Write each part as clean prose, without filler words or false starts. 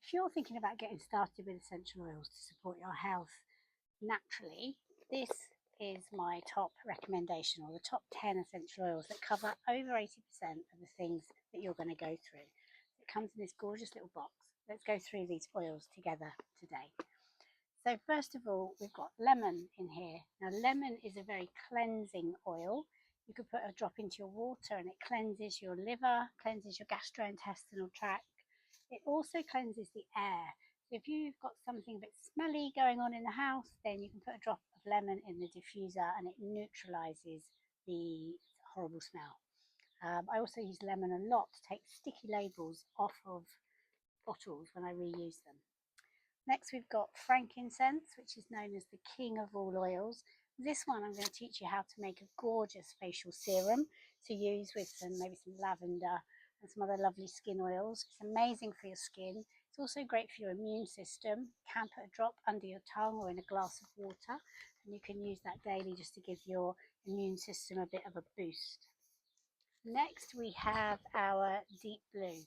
If you're thinking about getting started with essential oils to support your health naturally, this is my top recommendation, or the top 10 essential oils that cover over 80% of the things that you're going to go through. It comes in this gorgeous little box. Let's go through these oils together today. So first of all, we've got lemon in here. Now lemon is a very cleansing oil. You could put a drop into your water and it cleanses your liver, cleanses your gastrointestinal tract. It also cleanses the air. So if you've got something a bit smelly going on in the house, then you can put a drop of lemon in the diffuser and it neutralizes the horrible smell. I also use lemon a lot to take sticky labels off of bottles when I reuse them. Next we've got frankincense, which is known as the king of all oils. This one I'm going to teach you how to make a gorgeous facial serum to use with maybe some lavender and some other lovely skin oils. It's amazing for your skin. It's also great for your immune system. You can put a drop under your tongue or in a glass of water, and you can use that daily just to give your immune system a bit of a boost. Next we have our deep blue.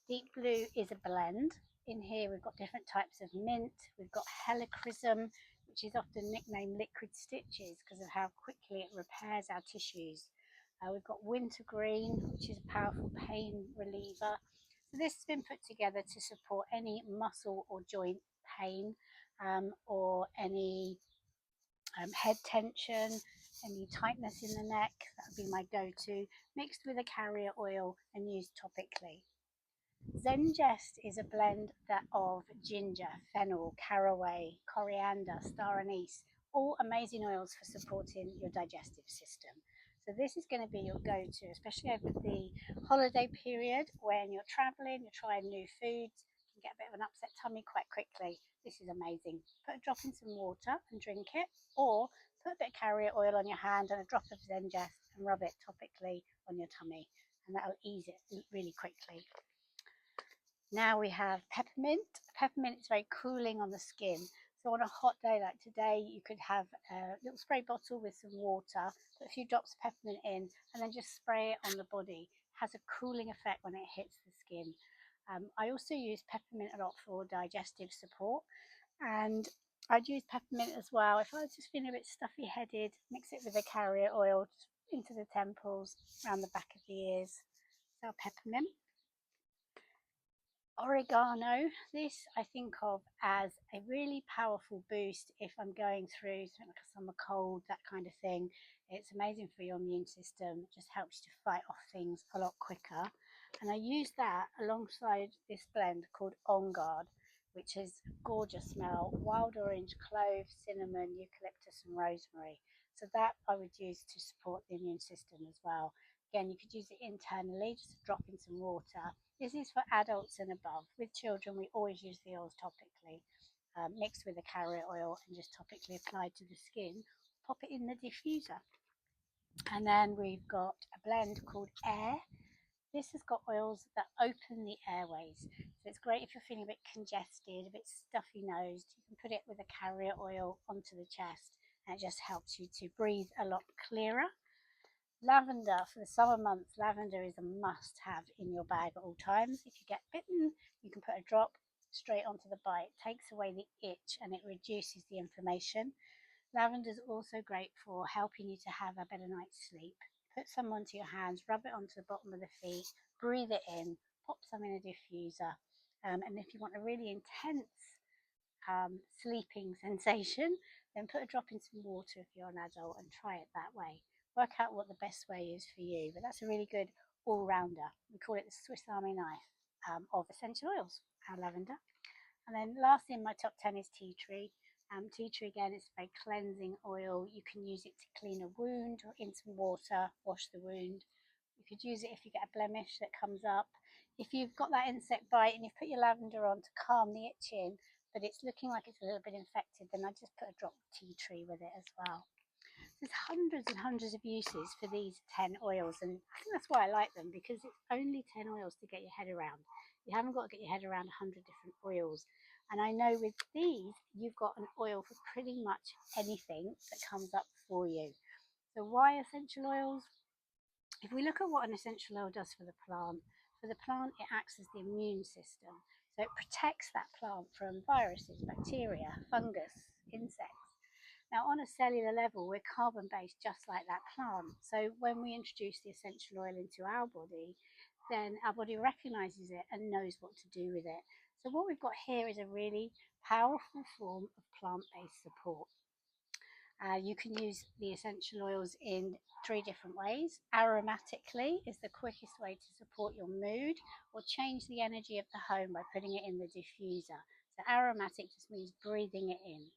Deep blue is a blend. In here we've got different types of mint. We've got helichrysum, which is often nicknamed liquid stitches because of how quickly it repairs our tissues. We've got wintergreen, which is a powerful pain reliever. So this has been put together to support any muscle or joint pain, or any head tension, any tightness in the neck. That would be my go-to, mixed with a carrier oil and used topically. ZenGest is a blend of ginger, fennel, caraway, coriander, star anise, all amazing oils for supporting your digestive system. So this is going to be your go-to, especially over the holiday period when you're traveling, you're trying new foods, you can get a bit of an upset tummy quite quickly. This is amazing. Put a drop in some water and drink it, or put a bit of carrier oil on your hand and a drop of ZenGest and rub it topically on your tummy, and that'll ease it really quickly. Now we have peppermint. Peppermint is very cooling on the skin. So on a hot day like today, you could have a little spray bottle with some water, put a few drops of peppermint in, and then just spray it on the body. It has a cooling effect when it hits the skin. I also use peppermint a lot for digestive support, and I'd use peppermint as well if I was just feeling a bit stuffy headed. Mix it with a carrier oil into the temples, around the back of the ears. So peppermint. Oregano, this I think of as a really powerful boost if I'm going through something like a summer cold, that kind of thing. It's amazing for your immune system. It just helps you to fight off things a lot quicker. And I use that alongside this blend called On Guard, which is a gorgeous smell: wild orange, clove, cinnamon, eucalyptus and rosemary. So that I would use to support the immune system as well. Again, you could use it internally, just drop in some water. This is for adults and above. With children, we always use the oils topically, mixed with a carrier oil and just topically applied to the skin. Pop it in the diffuser. And then we've got a blend called Air. This has got oils that open the airways. So it's great if you're feeling a bit congested, a bit stuffy nosed. You can put it with a carrier oil onto the chest, and it just helps you to breathe a lot clearer. Lavender, for the summer months, lavender is a must-have in your bag at all times. If you get bitten, you can put a drop straight onto the bite. It takes away the itch and it reduces the inflammation. Lavender is also great for helping you to have a better night's sleep. Put some onto your hands, rub it onto the bottom of the feet, breathe it in, pop some in a diffuser. And if you want a really intense sleeping sensation, then put a drop in some water if you're an adult and try it that way. Work out what the best way is for you, but that's a really good all-rounder. We call it the Swiss Army knife of essential oils, our lavender. And then lastly in my top 10 is tea tree. Tea tree, again, it's a very cleansing oil. You can use it to clean a wound or in some water, wash the wound. You could use it if you get a blemish that comes up. If you've got that insect bite and you've put your lavender on to calm the itching, but it's looking like it's a little bit infected, then I just put a drop of tea tree with it as well. There's hundreds and hundreds of uses for these 10 oils, and I think that's why I like them, because it's only 10 oils to get your head around. You haven't got to get your head around 100 different oils. And I know with these, you've got an oil for pretty much anything that comes up for you. So why essential oils? If we look at what an essential oil does for the plant, it acts as the immune system. So it protects that plant from viruses, bacteria, fungus, insects. Now, on a cellular level, we're carbon based just like that plant. So when we introduce the essential oil into our body, then our body recognizes it and knows what to do with it. So what we've got here is a really powerful form of plant based support. You can use the essential oils in 3 different ways. Aromatically is the quickest way to support your mood or change the energy of the home by putting it in the diffuser. So aromatic just means breathing it in.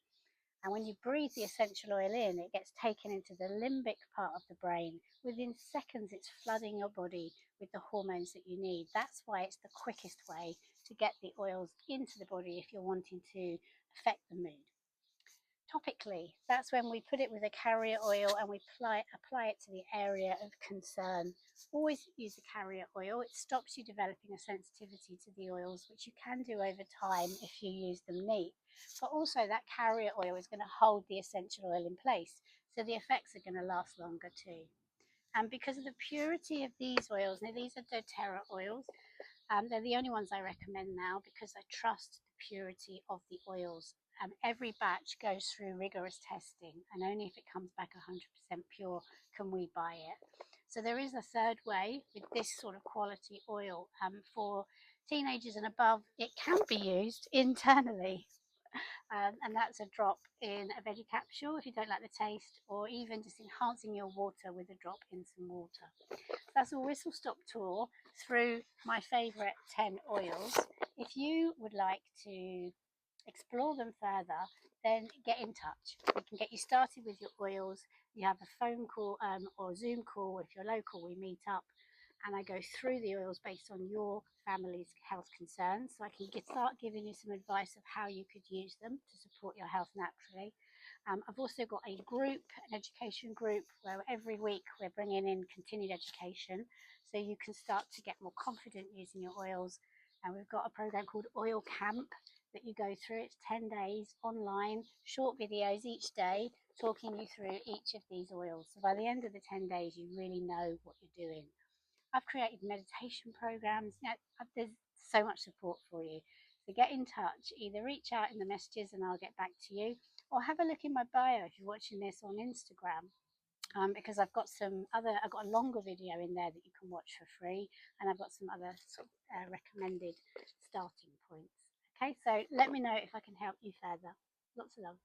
And when you breathe the essential oil in, it gets taken into the limbic part of the brain. Within seconds, it's flooding your body with the hormones that you need. That's why it's the quickest way to get the oils into the body if you're wanting to affect the mood. Topically, that's when we put it with a carrier oil and we apply it to the area of concern. Always use the carrier oil. It stops you developing a sensitivity to the oils, which you can do over time if you use them neat. But also that carrier oil is going to hold the essential oil in place, so the effects are going to last longer too. And because of the purity of these oils, now these are doTERRA oils, they're the only ones I recommend now because I trust the purity of the oils. Every batch goes through rigorous testing, and only if it comes back 100% pure can we buy it. So there is a third way with this sort of quality oil. For teenagers and above, it can be used internally. And that's a drop in a veggie capsule if you don't like the taste, or even just enhancing your water with a drop in some water. That's a whistle stop tour through my favourite 10 oils. If you would like to explore them further, then get in touch. We can get you started with your oils. You have a phone call or Zoom call. If you're local, we meet up and I go through the oils based on your family's health concerns. So I can start giving you some advice of how you could use them to support your health naturally. I've also got a group, an education group, where every week we're bringing in continued education so you can start to get more confident using your oils. And we've got a program called Oil Camp that you go through. It's 10 days online, short videos each day talking you through each of these oils. So by the end of the 10 days, you really know what you're doing. I've created meditation programs. There's so much support for you. So get in touch, either reach out in the messages and I'll get back to you, or have a look in my bio if you're watching this on Instagram. Because I've got a longer video in there that you can watch for free, and I've got some other recommended starting points. Okay, so let me know if I can help you further. Lots of love.